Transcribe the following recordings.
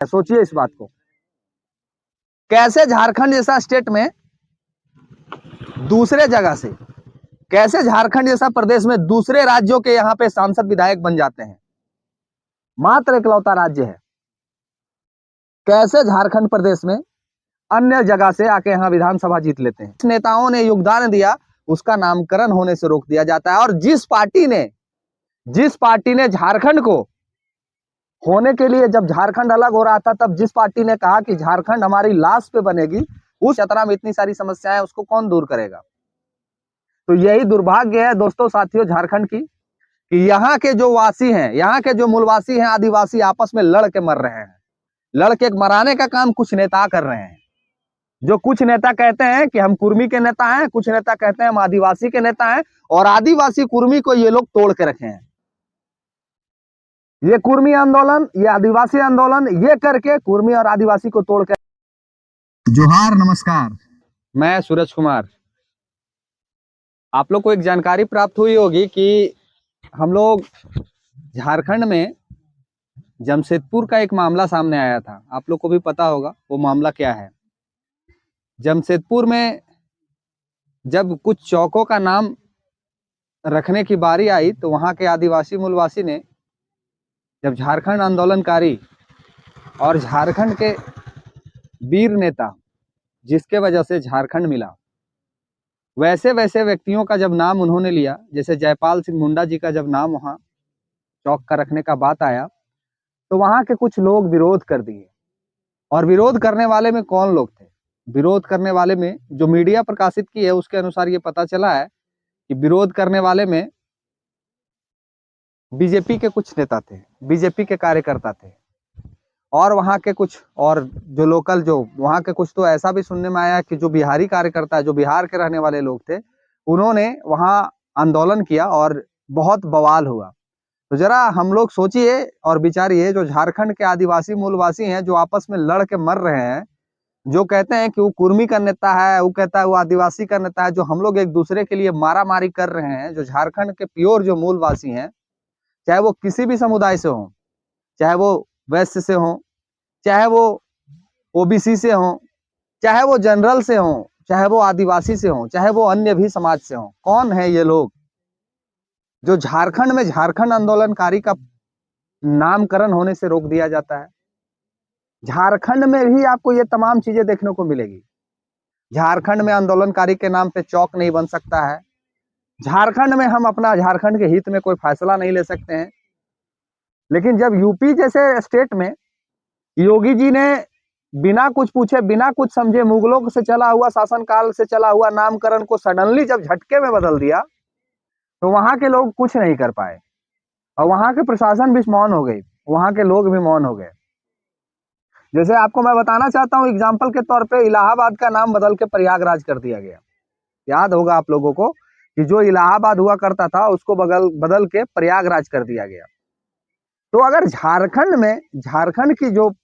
सोचिए इस बात को, कैसे झारखंड जैसा स्टेट में दूसरे जगह से, कैसे झारखंड जैसा प्रदेश में दूसरे राज्यों के यहाँ पे सांसद विधायक बन जाते हैं। मात्र इकलौता राज्य है, कैसे झारखंड प्रदेश में अन्य जगह से आके यहाँ विधानसभा जीत लेते हैं। नेताओं ने योगदान दिया, उसका नामकरण होने से रोक दिया जाता है। और जिस पार्टी ने झारखंड को होने के लिए, जब झारखंड अलग हो रहा था, तब जिस पार्टी ने कहा कि झारखंड हमारी लाश पे बनेगी, उस चतरा में इतनी सारी समस्याएं, उसको कौन दूर करेगा। तो यही दुर्भाग्य है दोस्तों, साथियों, झारखंड की, कि यहाँ के जो वासी हैं, यहाँ के जो मूलवासी हैं, आदिवासी, आपस में लड़ के मर रहे हैं। लड़ के मराने का काम कुछ नेता कर रहे हैं। जो कुछ नेता कहते हैं कि हम कुर्मी के नेता हैं, कुछ नेता कहते हैं हम आदिवासी के नेता हैं, और आदिवासी कुर्मी को ये लोग तोड़ के रखे हैं। ये कुर्मी आंदोलन, ये आदिवासी आंदोलन, ये करके कुर्मी और आदिवासी को तोड़ के। जोहार, नमस्कार, मैं सूरज कुमार। आप लोग को एक जानकारी प्राप्त हुई होगी कि हम लोग झारखंड में जमशेदपुर का एक मामला सामने आया था। आप लोग को भी पता होगा वो मामला क्या है। जमशेदपुर में जब कुछ चौकों का नाम रखने की बारी आई, तो वहाँ के आदिवासी मूलवासी ने, जब झारखंड आंदोलनकारी और झारखंड के वीर नेता, जिसके वजह से झारखंड मिला, वैसे वैसे व्यक्तियों का जब नाम उन्होंने लिया, जैसे जयपाल सिंह मुंडा जी का जब नाम वहाँ चौक का रखने का बात आया, तो वहाँ के कुछ लोग विरोध कर दिए। और विरोध करने वाले में कौन लोग थे? विरोध करने वाले में, जो मीडिया प्रकाशित की है उसके अनुसार ये पता चला है कि विरोध करने वाले में बीजेपी के कुछ नेता थे, बीजेपी के कार्यकर्ता थे, और वहाँ के कुछ, और जो लोकल, जो वहाँ के कुछ, तो ऐसा भी सुनने में आया कि जो बिहारी कार्यकर्ता, जो बिहार के रहने वाले लोग थे, उन्होंने वहाँ आंदोलन किया और बहुत बवाल हुआ। तो जरा हम लोग सोचिए और विचारिए, जो झारखंड के आदिवासी मूलवासी हैं, जो आपस में लड़ के मर रहे हैं, जो कहते हैं कि वो कुर्मी का नेता है, वो कहता है वो आदिवासी का नेता है, जो हम लोग एक दूसरे के लिए मारा मारी कर रहे हैं, जो झारखंड के प्योर जो मूलवासी हैं, चाहे वो किसी भी समुदाय से हो, चाहे वो वैश्य से हो, चाहे वो ओबीसी से हो, चाहे वो जनरल से हो, चाहे वो आदिवासी से हो, चाहे वो अन्य भी समाज से हो, कौन है ये लोग जो झारखंड में झारखंड आंदोलनकारी का नामकरण होने से रोक दिया जाता है। झारखंड में भी आपको ये तमाम चीजें देखने को मिलेगी। झारखंड में आंदोलनकारी के नाम पे चौक नहीं बन सकता है। झारखंड में हम अपना झारखंड के हित में कोई फैसला नहीं ले सकते हैं। लेकिन जब यूपी जैसे स्टेट में योगी जी ने बिना कुछ पूछे, बिना कुछ समझे, मुगलों से चला हुआ, शासनकाल से चला हुआ नामकरण को सडनली जब झटके में बदल दिया, तो वहां के लोग कुछ नहीं कर पाए, और वहां के प्रशासन भी मौन हो गई, वहां के लोग भी मौन हो गए। जैसे आपको मैं बताना चाहता हूँ एग्जाम्पल के तौर पे, इलाहाबाद का नाम बदल के प्रयागराज कर दिया गया। याद होगा आप लोगों को कि जो इलाहाबाद हुआ करता था उसको बदल के प्रयागराज कर दिया गया। तो अगर झारखंड में, झारखंड की जो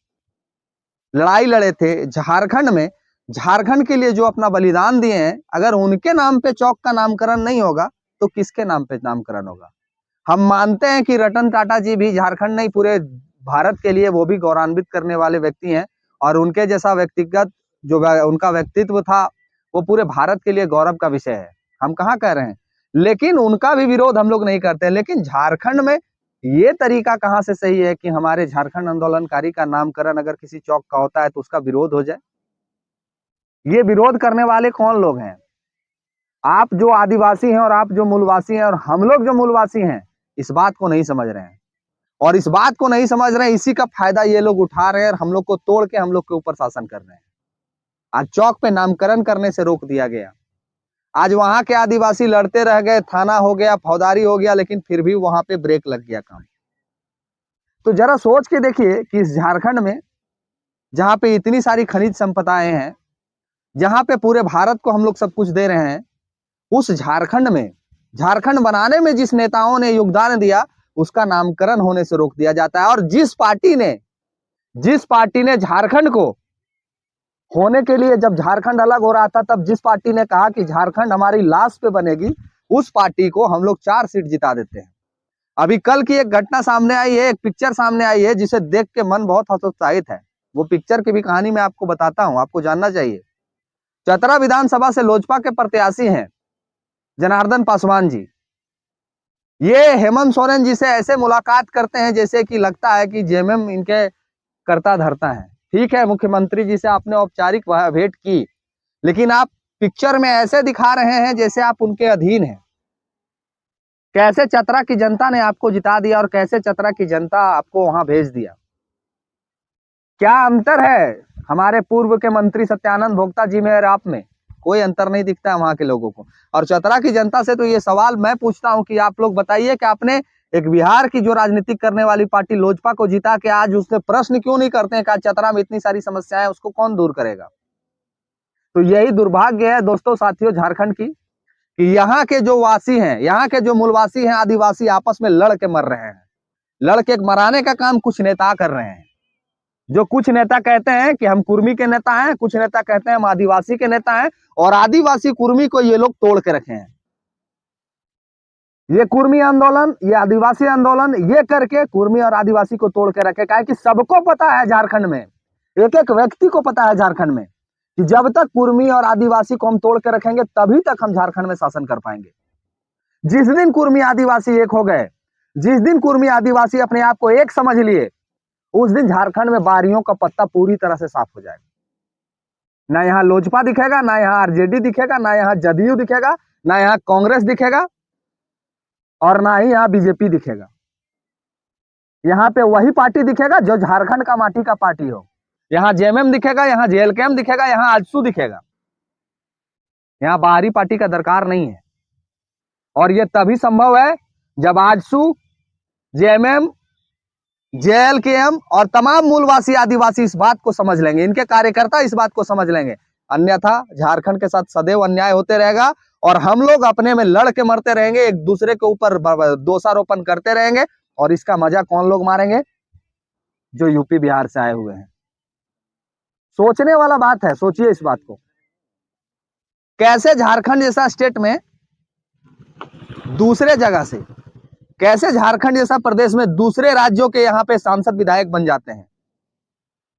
लड़ाई लड़े थे, झारखंड में झारखंड के लिए जो अपना बलिदान दिए हैं, अगर उनके नाम पे चौक का नामकरण नहीं होगा तो किसके नाम पे नामकरण होगा? हम मानते हैं कि रतन टाटा जी भी झारखंड नहीं, पूरे भारत के लिए वो भी गौरवान्वित करने वाले व्यक्ति हैं, और उनके जैसा व्यक्तिगत जो उनका व्यक्तित्व था, वो पूरे भारत के लिए गौरव का विषय है, हम कहाँ कह रहे हैं। लेकिन उनका भी विरोध हम लोग नहीं करते। लेकिन झारखंड में ये तरीका कहाँ से सही है कि हमारे झारखंड आंदोलनकारी का नामकरण अगर किसी चौक का होता है तो उसका विरोध हो जाए? ये विरोध करने वाले कौन लोग हैं? आप जो आदिवासी हैं और आप जो मूलवासी हैं और हम लोग जो मूलवासी हैं, इस बात को नहीं समझ रहे हैं। और इस बात को नहीं समझ रहे हैं, इसी का फायदा ये लोग उठा रहे हैं और हम लोग को तोड़ के हम लोग के ऊपर शासन कर रहे हैं। आज चौक पे नामकरण करने से रोक दिया गया। आज वहां के आदिवासी लड़ते रह गए, थाना हो गया, फौजदारी हो गया, लेकिन फिर भी वहां पे ब्रेक लग गया काम। तो जरा सोच के देखिए कि इस झारखंड में, जहां पे इतनी सारी खनिज संपदाएं हैं, जहां पे पूरे भारत को हम लोग सब कुछ दे रहे हैं, उस झारखंड में, झारखंड बनाने में जिस नेताओं ने योगदान दिया, उसका नामकरण होने से रोक दिया जाता है। और जिस पार्टी ने झारखंड को होने के लिए, जब झारखंड अलग हो रहा था, तब जिस पार्टी ने कहा कि झारखंड हमारी लाश पे बनेगी, उस पार्टी को हम लोग 4 सीट जिता देते हैं। अभी कल की एक घटना सामने आई है, एक पिक्चर सामने आई है, जिसे देख के मन बहुत हतोत्साहित है। वो पिक्चर की भी कहानी मैं आपको बताता हूं, आपको जानना चाहिए। चतरा विधानसभा से लोजपा के प्रत्याशी हैं जनार्दन पासवान जी। ये हेमंत सोरेन जी से ऐसे मुलाकात करते हैं जैसे कि लगता है कि जेएमएम इनके करता धरता है। ठीक है, मुख्यमंत्री जी से आपने औपचारिक भेंट की, लेकिन आप पिक्चर में ऐसे दिखा रहे हैं जैसे आप उनके अधीन हैं। कैसे चतरा की जनता ने आपको जिता दिया और कैसे चतरा की जनता आपको वहां भेज दिया। क्या अंतर है हमारे पूर्व के मंत्री सत्यानंद भोक्ता जी में और आप में? कोई अंतर नहीं दिखता है वहां के लोगों को। और चतरा की जनता से तो ये सवाल मैं पूछता हूं कि आप लोग बताइए कि आपने एक बिहार की जो राजनीतिक करने वाली पार्टी लोजपा को जिता के आज उससे प्रश्न क्यों नहीं करते हैं कि चतरा में इतनी सारी समस्याएं हैं, उसको कौन दूर करेगा? तो यही दुर्भाग्य है दोस्तों, साथियों, झारखंड की, कि यहाँ के जो वासी हैं, यहाँ के जो मूलवासी हैं, आदिवासी आपस में लड़ के मर रहे हैं। लड़ के मराने का काम कुछ नेता कर रहे हैं। जो कुछ नेता कहते हैं कि हम कुर्मी के नेता हैं, कुछ नेता कहते हैं हम आदिवासी के नेता हैं, और आदिवासी कुर्मी को ये लोग तोड़ के रखे हैं। ये कुर्मी आंदोलन, ये आदिवासी आंदोलन, ये करके कुर्मी और आदिवासी को तोड़ के रखे। क्या है कि सबको पता है झारखंड में, एक एक व्यक्ति को पता है झारखंड में, कि जब तक कुर्मी और आदिवासी को हम तोड़ के रखेंगे तभी तक हम झारखंड में शासन कर पाएंगे। जिस दिन कुर्मी आदिवासी एक हो गए, जिस दिन कुर्मी आदिवासी अपने आप को एक समझ लिए, उस दिन झारखंड में बारियों का पत्ता पूरी तरह से साफ हो जाएगा। ना यहाँ लोजपा दिखेगा, ना यहाँ आरजेडी दिखेगा, ना यहाँ जदयू दिखेगा, ना यहाँ कांग्रेस दिखेगा, और ना ही यहाँ बीजेपी दिखेगा। यहाँ पे वही पार्टी दिखेगा जो झारखंड का माटी का पार्टी हो। यहाँ जेएमएम दिखेगा, यहाँ जेएलकेएम दिखेगा, यहाँ आजसू दिखेगा। यहाँ बाहरी पार्टी का दरकार नहीं है। और ये तभी संभव है जब आजसू, जेएमएम, जेएलकेएम और तमाम मूलवासी आदिवासी इस बात को समझ लेंगे, इनके कार्यकर्ता इस बात को समझ लेंगे। अन्यथा झारखंड के साथ सदैव अन्याय होते रहेगा और हम लोग अपने में लड़ के मरते रहेंगे, एक दूसरे के ऊपर दोषारोपण करते रहेंगे। और इसका मजा कौन लोग मारेंगे? जो यूपी बिहार से आए हुए हैं। सोचने वाला बात है, सोचिए इस बात को। कैसे झारखंड जैसा स्टेट में दूसरे जगह से, कैसे झारखंड जैसा प्रदेश में दूसरे राज्यों के यहाँ पे सांसद विधायक बन जाते हैं।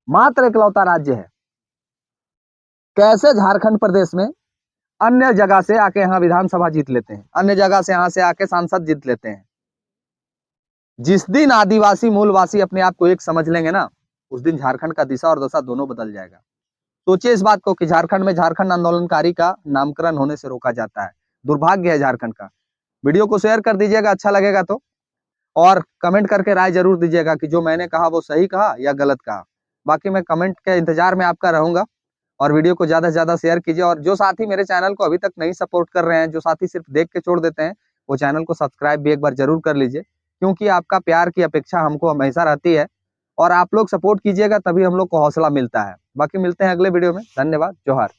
मात्र इकलौता राज्य है। कैसे झारखंड प्रदेश में अन्य जगह से आके यहाँ विधानसभा जीत लेते हैं, अन्य जगह से यहाँ से आके सांसद जीत लेते हैं। जिस दिन आदिवासी मूलवासी अपने आप को एक समझ लेंगे ना, उस दिन झारखंड का दिशा और दशा दोनों बदल जाएगा। सोचिए इस बात को कि झारखंड में झारखंड आंदोलनकारी का नामकरण होने से रोका जाता है। दुर्भाग्य है झारखंड का। वीडियो को शेयर कर दीजिएगा अच्छा लगेगा तो, और कमेंट करके राय जरूर दीजिएगा कि जो मैंने कहा वो सही कहा या गलत कहा। बाकी मैं कमेंट के इंतजार में आपका रहूंगा। और वीडियो को ज्यादा से ज्यादा शेयर कीजिए। और जो साथी मेरे चैनल को अभी तक नहीं सपोर्ट कर रहे हैं, जो साथी सिर्फ देख के छोड़ देते हैं, वो चैनल को सब्सक्राइब भी एक बार जरूर कर लीजिए, क्योंकि आपका प्यार की अपेक्षा हमको हमेशा रहती है। और आप लोग सपोर्ट कीजिएगा तभी हम लोग को हौसला मिलता है। बाकी मिलते हैं अगले वीडियो में। धन्यवाद। जोहार।